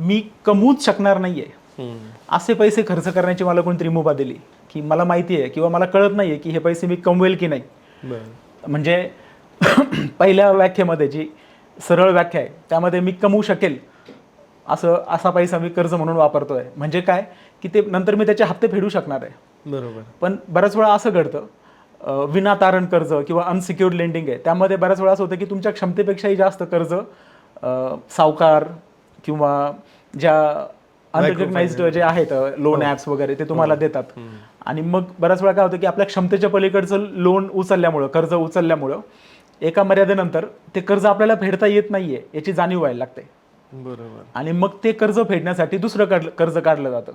मी कमवूच शकणार नाहीये असे पैसे खर्च करण्याची मला कोणतरी मुभा दिली, की मला माहिती आहे किंवा मला कळत नाहीये की हे पैसे मी कमवेल की नाही. म्हणजे पहिल्या व्याख्येमध्ये जी सरळ व्याख्या आहे त्यामध्ये मी कमवू शकेल असा पैसा मी कर्ज म्हणून वापरतोय. म्हणजे काय की ते नंतर मी त्याचे हप्ते फेडू शकणार आहे. बरोबर. पण बऱ्याच वेळा असं घडतं विनातारण कर्ज किंवा अनसिक्युर्ड लेंडिंग आहे त्यामध्ये बऱ्याच वेळा असं होतं की तुमच्या क्षमतेपेक्षाही जास्त कर्ज सावकार किंवा ज्या अनरिकग्नाइज्ड जे आहेत लोन ॲप्स वगैरे ते तुम्हाला देतात. आणि मग बऱ्याच वेळा काय होतं की आपल्या क्षमतेच्या पलीकडचं लोन उचलल्यामुळं कर्ज उचलल्यामुळं एका मर्यादेनंतर ते कर्ज आपल्याला फेडता येत नाहीये याची जाणीव व्हायला लागते. बरोबर. आणि मग ते कर्ज फेडण्यासाठी दुसरं कर्ज काढलं जातं.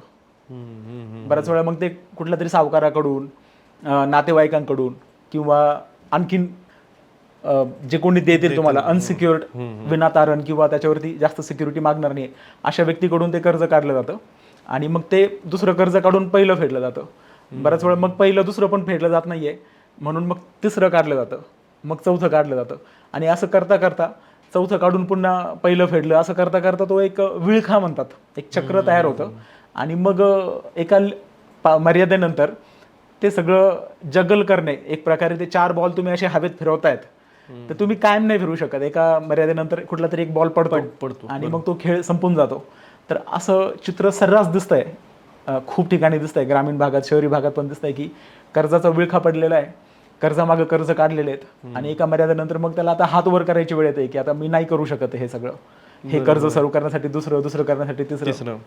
बऱ्याच वेळा मग ते कुठल्या तरी सावकाराकडून नातेवाईकांकडून किंवा आणखीन जे कोणी देतील तुम्हाला अनसिक्युअर्ड विनातारण किंवा त्याच्यावरती जास्त सिक्युरिटी मागणार नाही अशा व्यक्तीकडून ते कर्ज काढलं जातं. आणि मग ते दुसरं कर्ज काढून पहिलं फेडलं जातं. बऱ्याच वेळा मग पहिलं दुसरं पण फेडलं जात नाहीये म्हणून मग तिसरं काढलं जातं, मग चौथं काढलं जातं. आणि असं करता करता चौथं काढून पुन्हा पहिलं फेडलं असं करता करता तो एक विळखा म्हणतात, एक चक्र तयार होतं. आणि मग एका मर्यादेनंतर ते सगळं जगल करणे एक प्रकारे ते 4 बॉल तुम्ही असे हवेत फिरवतायत तर तुम्ही कायम नाही फिरू शकत. एका मर्यादेनंतर कुठला तरी एक बॉल पडतो आणि मग तो खेळ संपून जातो. तर असं चित्र सर्रास दिसतंय, खूप ठिकाणी दिसतंय, ग्रामीण भागात शहरी भागात पण दिसतंय की कर्जाचा विळखा पडलेला आहे, कर्जामागं कर्ज काढलेले आहेत आणि एका मर्यादेनंतर मग त्याला आता हात वर करायची वेळ येते की आता मी नाही करू शकत हे सगळं, हे कर्ज सर्व करण्यासाठी दुसरं करण्यासाठी तिसरं.